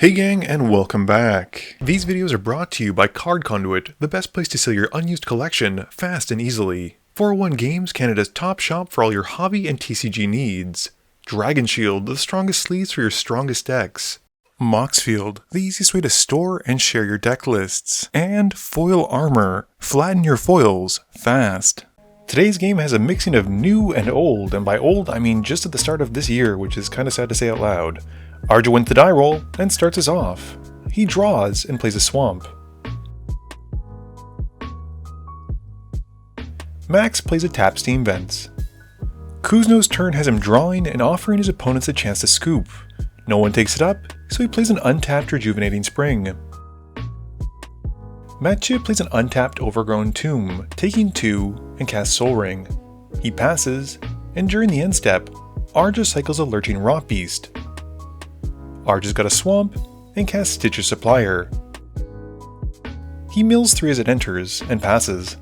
Hey gang, and welcome back. These videos are brought to you by Card Conduit, the best place to sell your unused collection fast and easily. 401 Games, Canada's top shop for all your hobby and TCG needs. Dragon Shield, the strongest sleeves for your strongest decks. Moxfield, the easiest way to store and share your deck lists. And Foil Armor, flatten your foils fast. Today's game has a mixing of new and old, and by old I mean just at the start of this year, which is kinda sad to say out loud. Arja wins the die roll and starts us off. He draws and plays a swamp. Max plays a tap steam vents. Kuzno's turn has him drawing and offering his opponents a chance to scoop. No one takes it up, so he plays an untapped Rejuvenating Spring. Mathieu plays an untapped Overgrown Tomb, taking 2 and casts Soul Ring. He passes, and during the end step, Arja cycles a Lurching Rot Beast. Arja's got a swamp and casts Stitcher Supplier. He mills 3 as it enters and passes.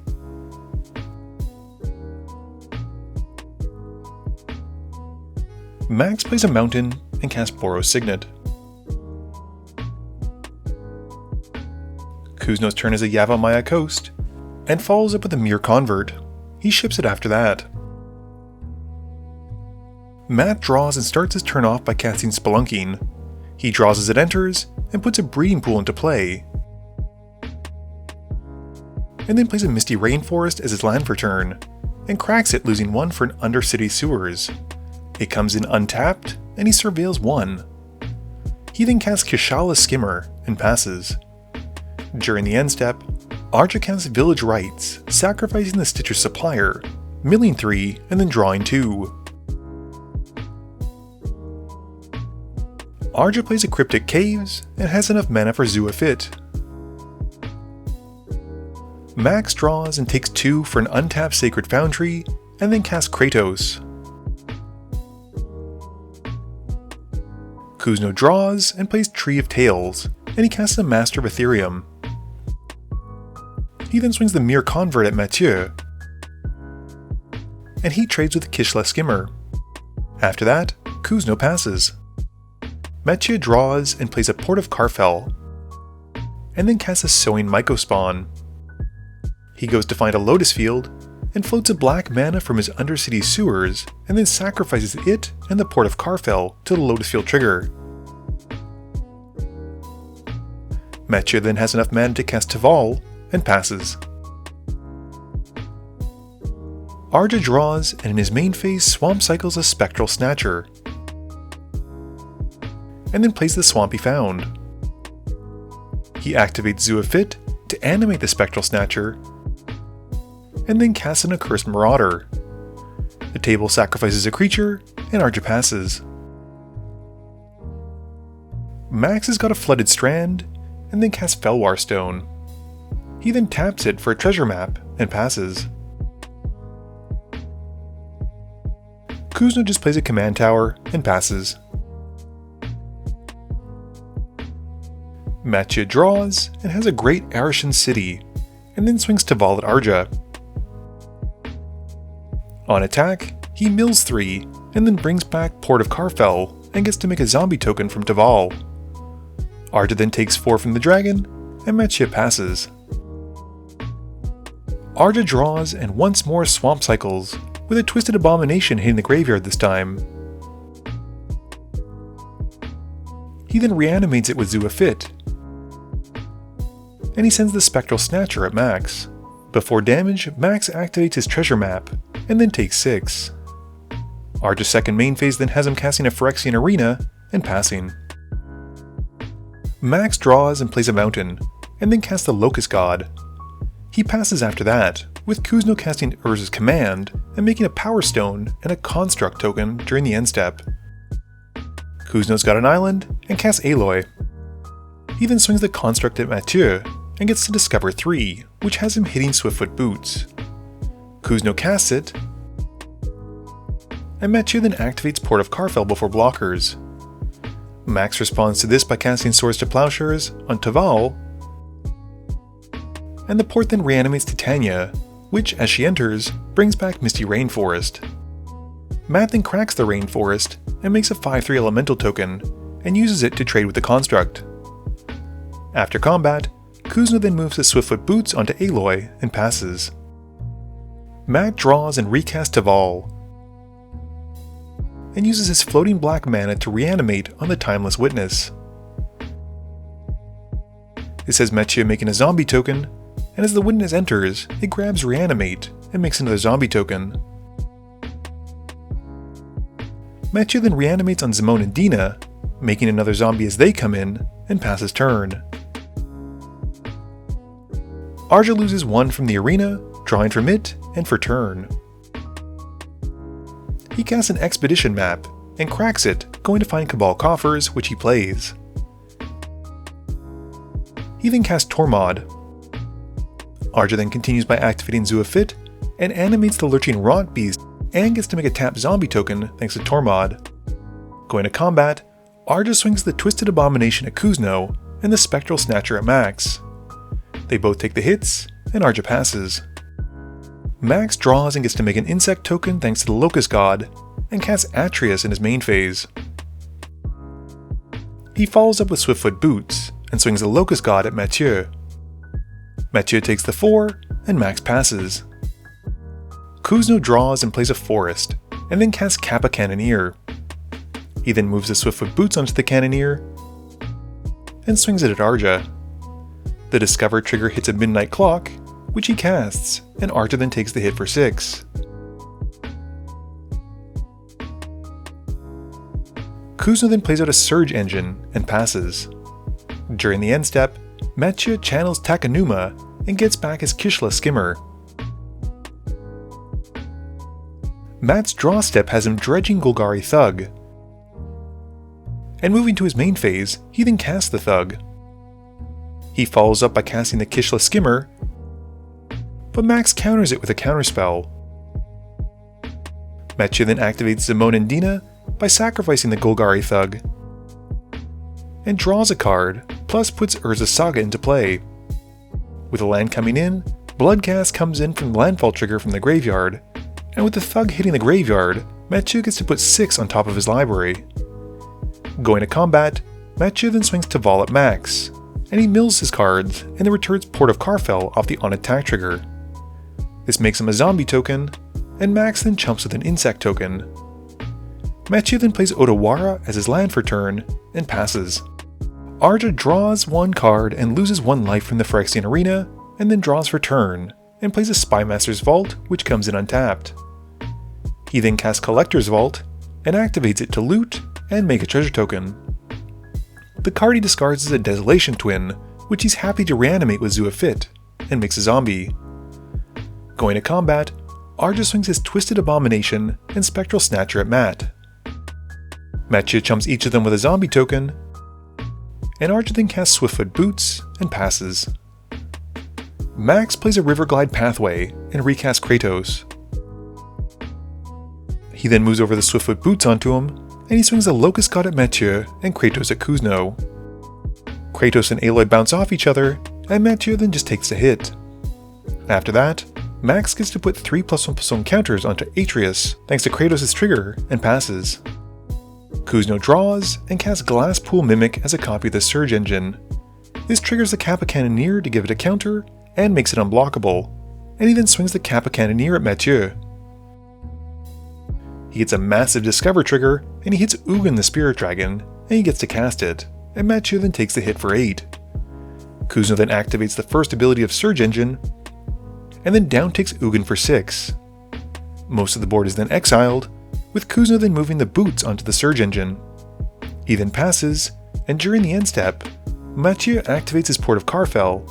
Max plays a mountain and casts Boros Signet. Kuzno's turn is a Yavimaya Coast and follows up with a Mere Convert. He ships it after that. Matt draws and starts his turn off by casting Spelunking. He draws as it enters, and puts a Breeding Pool into play. And then plays a Misty Rainforest as his land for turn, and cracks it, losing 1 for an Undercity Sewers. It comes in untapped, and he surveils 1. He then casts Kishala Skimmer, and passes. During the end step, Arja casts Village Rites, sacrificing the Stitcher Supplier, milling 3, and then drawing 2. Arja plays a Cryptic Caves and has enough mana for Xu-Ifit. Max draws and takes 2 for an untapped Sacred Foundry and then casts Kratos. Kuzno draws and plays Tree of Tales, and he casts a Master of Ethereum. He then swings the Mere Convert at Mathieu, and he trades with Kishala Skimmer. After that, Kuzno passes. Mathieu draws and plays a Port of Karfell, and then casts a Sowing Mycospawn. He goes to find a Lotus Field, and floats a black mana from his Undercity Sewers, and then sacrifices it and the Port of Karfell to the Lotus Field trigger. Mathieu then has enough mana to cast Teval, and passes. Arja draws, and in his main phase swamp cycles a Spectral Snatcher, and then plays the Swampy Found. He activates Xu-Ifit to animate the Spectral Snatcher, and then casts an Accursed Marauder. The table sacrifices a creature, and Arja passes. Max has got a Flooded Strand, and then casts Felwar Stone. He then taps it for a treasure map, and passes. Kuzno just plays a Command Tower, and passes. Mathieu draws, and has a Great Arishan City, and then swings Teval at Arja. On attack, he mills 3, and then brings back Port of Karfell, and gets to make a zombie token from Teval. Arja then takes 4 from the dragon, and Mathieu passes. Arja draws, and once more swamp cycles, with a Twisted Abomination hitting the graveyard this time. He then reanimates it with Xu-Ifit, and he sends the Spectral Snatcher at Max. Before damage, Max activates his treasure map, and then takes 6. Arja's second main phase then has him casting a Phyrexian Arena, and passing. Max draws and plays a mountain, and then casts the Locust God. He passes after that, with Kuzno casting Urza's Command, and making a Power Stone and a Construct token during the end step. Kuzno's got an island, and casts Aloy. He then swings the Construct at Mathieu, and gets to discover 3, which has him hitting Swiftfoot Boots. Kuzno casts it, and Mathieu then activates Port of Karfell before blockers. Max responds to this by casting Swords to Plowshares on Teval, and the port then reanimates Titania, which, as she enters, brings back Misty Rainforest. Matt then cracks the Rainforest and makes a 5/3 elemental token, and uses it to trade with the Construct. After combat, Kuzno then moves his Swiftfoot boots onto Aloy and passes. Matt draws and recasts Teval, and uses his floating black mana to reanimate on the Timeless Witness. This has Mathieu making a zombie token, and as the Witness enters, it grabs Reanimate and makes another zombie token. Mathieu then reanimates on Zimone and Dina, making another zombie as they come in, and passes turn. Arja loses 1 from the arena, drawing from it, and for turn. He casts an expedition map, and cracks it, going to find Cabal coffers, which he plays. He then casts Tormod. Arja then continues by activating Xu-Ifit, and animates the lurching Rot Beast, and gets to make a tap zombie token thanks to Tormod. Going to combat, Arja swings the Twisted Abomination at Kuzno, and the Spectral Snatcher at Max. They both take the hits, and Arja passes. Max draws and gets to make an insect token thanks to the Locust God, and casts Atreus in his main phase. He follows up with Swiftfoot Boots, and swings the Locust God at Mathieu. Mathieu takes the 4, and Max passes. Kuzno draws and plays a Forest, and then casts Kappa Cannoneer. He then moves the Swiftfoot Boots onto the Cannoneer, and swings it at Arja. The Discover trigger hits a Midnight Clock, which he casts, and Arja then takes the hit for 6. Kuzno then plays out a Surge Engine and passes. During the end step, Mathieu channels Takanuma and gets back his Kishla Skimmer. Matt's draw step has him dredging Golgari Thug. And moving to his main phase, he then casts the Thug. He follows up by casting the Kishla Skimmer, but Max counters it with a counterspell. Mathieu then activates Zimone and Dina by sacrificing the Golgari Thug, and draws a card, plus puts Urza's Saga into play. With a land coming in, Bloodcast comes in from the landfall trigger from the graveyard, and with the Thug hitting the graveyard, Mathieu gets to put 6 on top of his library. Going to combat, Mathieu then swings Teval at Max, and he mills his cards, and then returns Port of Karfell off the on-attack trigger. This makes him a zombie token, and Max then chumps with an insect token. Mathieu then plays Odawara as his land for turn, and passes. Arja draws 1 card and loses 1 life from the Phyrexian Arena, and then draws for turn, and plays a Spymaster's Vault, which comes in untapped. He then casts Collector's Vault, and activates it to loot and make a treasure token. The card he discards is a Desolation Twin, which he's happy to reanimate with Xu-Ifit, and makes a zombie. Going to combat, Arja swings his Twisted Abomination and Spectral Snatcher at Matt. Mathieu chumps each of them with a zombie token, and Arja then casts Swiftfoot Boots and passes. Max plays a Riverglide Pathway and recasts Kratos. He then moves over the Swiftfoot Boots onto him, and he swings a Locust God at Mathieu and Kratos at Kuzno. Kratos and Aloy bounce off each other, and Mathieu then just takes a hit. After that, Max gets to put 3+1/+1 counters onto Atreus thanks to Kratos' trigger, and passes. Kuzno draws and casts Glasspool Mimic as a copy of the Surge Engine. This triggers the Kappa Cannoneer to give it a counter and makes it unblockable, and he then swings the Kappa Cannoneer at Mathieu. He gets a massive Discover trigger, and he hits Ugin the Spirit Dragon, and he gets to cast it, and Mathieu then takes the hit for 8. Kuzno then activates the first ability of Surge Engine, and then down takes Ugin for 6. Most of the board is then exiled, with Kuzno then moving the boots onto the Surge Engine. He then passes, and during the end step, Mathieu activates his Port of Karfell,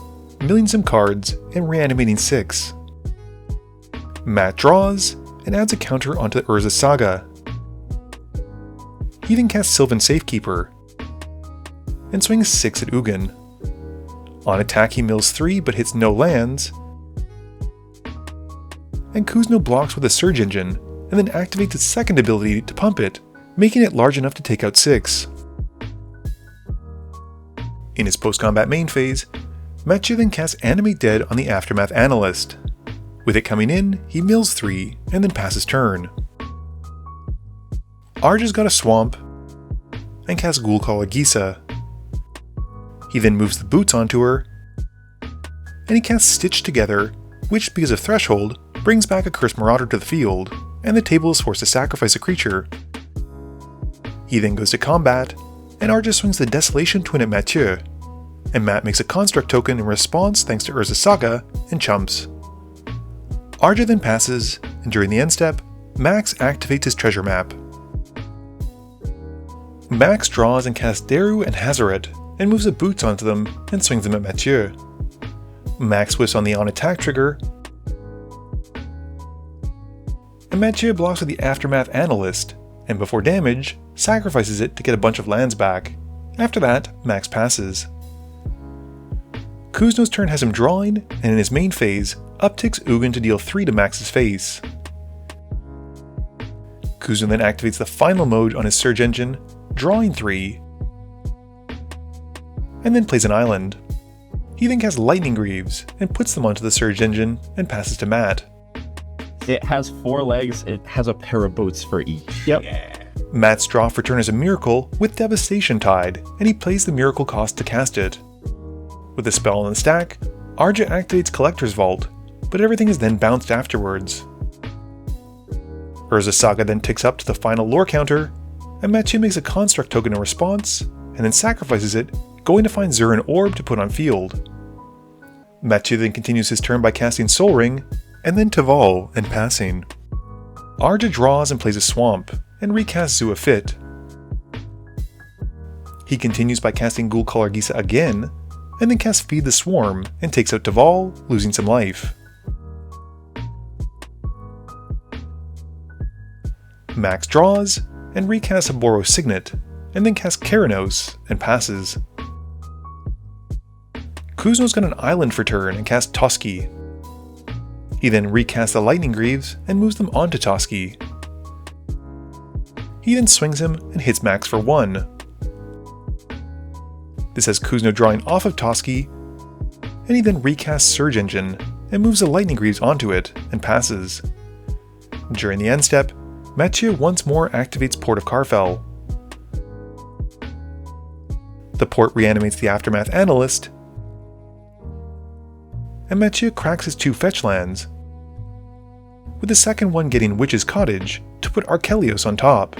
milling some cards and reanimating 6. Matt draws, and adds a counter onto Urza's Saga. He then casts Sylvan Safekeeper, and swings 6 at Ugin. On attack he mills 3 but hits no lands, and Kuzno blocks with a Surge Engine, and then activates its second ability to pump it, making it large enough to take out 6. In his post-combat main phase, Mathieu then casts Animate Dead on the Aftermath Analyst. With it coming in, he mills 3, and then passes turn. Arja's got a Swamp, and casts Ghoul Call Agisa. He then moves the boots onto her, and he casts Stitch Together, which, because of Threshold, brings back a Cursed Marauder to the field, and the table is forced to sacrifice a creature. He then goes to combat, and Arja swings the Desolation Twin at Mathieu, and Matt makes a Construct token in response thanks to Urza's Saga, and chumps. Arja then passes, and during the end step, Max activates his treasure map. Max draws and casts Deru and Hazoret, and moves the boots onto them, and swings them at Mathieu. Max whiffs on the on-attack trigger, and Mathieu blocks with the Aftermath Analyst, and before damage, sacrifices it to get a bunch of lands back. After that, Max passes. Kuzno's turn has him drawing, and in his main phase, upticks Ugin to deal 3 to Max's face. Kuzno then activates the final mode on his Surge Engine, drawing 3, and then plays an island. He then casts Lightning Greaves, and puts them onto the Surge Engine, and passes to Matt. It has 4 legs, it has a pair of boots for each. Yep. Yeah. Matt's draw for turn is a Miracle with Devastation Tide, and he plays the Miracle cost to cast it. With the spell on the stack, Arja activates Collector's Vault, but everything is then bounced afterwards. Urza's Saga then ticks up to the final lore counter, and Mathieu makes a Construct token in response, and then sacrifices it, going to find Zurin Orb to put on field. Mathieu then continues his turn by casting Soul Ring, and then Teval and passing. Arja draws and plays a Swamp, and recasts Xu-Ifit. He continues by casting Ghoul Collar Gisa again, and then casts Feed the Swarm, and takes out Teval, losing some life. Max draws, and recasts Haboro Signet, and then casts Keranos, and passes. Kuzno's got an island for turn and casts Toski. He then recasts the Lightning Greaves and moves them onto Toski. He then swings him and hits Max for 1. This has Kuzno drawing off of Toski, and he then recasts Surge Engine and moves the Lightning Greaves onto it and passes. During the end step, Mathieu once more activates Port of Karfell. The port reanimates the Aftermath Analyst, and Mathieu cracks his 2 fetch lands, with the second one getting Witch's Cottage to put Archelios on top.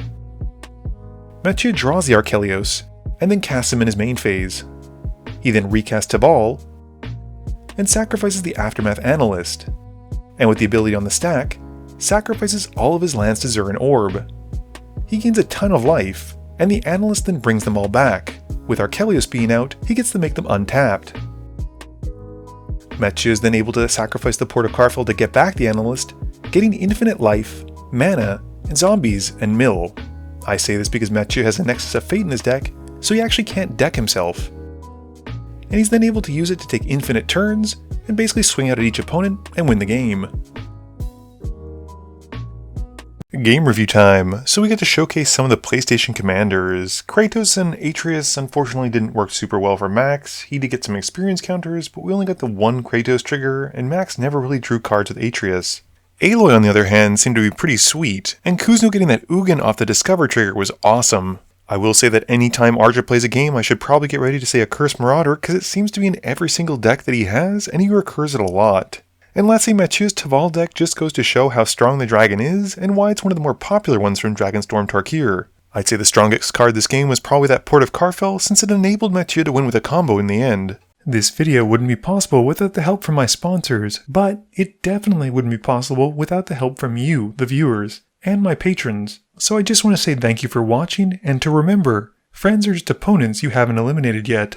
Mathieu draws the Archelios, and then casts him in his main phase. He then recasts Teval, and sacrifices the Aftermath Analyst, and with the ability on the stack, sacrifices all of his lands to Zurin Orb. He gains a ton of life, and the Analyst then brings them all back. With Archelios being out, he gets to make them untapped. Mathieu is then able to sacrifice the Port of Karfell to get back the Analyst, getting infinite life, mana, and zombies, and mill. I say this because Mathieu has a Nexus of Fate in his deck, so he actually can't deck himself. And he's then able to use it to take infinite turns, and basically swing out at each opponent and win the game. Game review time. So we get to showcase some of the PlayStation commanders. Kratos and Atreus unfortunately didn't work super well for Max. He did get some experience counters, but we only got the 1 Kratos trigger, and Max never really drew cards with Atreus. Aloy, on the other hand, seemed to be pretty sweet, and Kuzno getting that Ugin off the Discover trigger was awesome. I will say that anytime Arja plays a game, I should probably get ready to say a Cursed Marauder, because it seems to be in every single deck that he has, and he recurs it a lot. And lastly, Mathieu's Teval deck just goes to show how strong the dragon is, and why it's one of the more popular ones from Dragonstorm Tarkir. I'd say the strongest card this game was probably that Port of Karfell, since it enabled Mathieu to win with a combo in the end. This video wouldn't be possible without the help from my sponsors, but it definitely wouldn't be possible without the help from you, the viewers, and my patrons. So I just want to say thank you for watching, and to remember, friends are just opponents you haven't eliminated yet.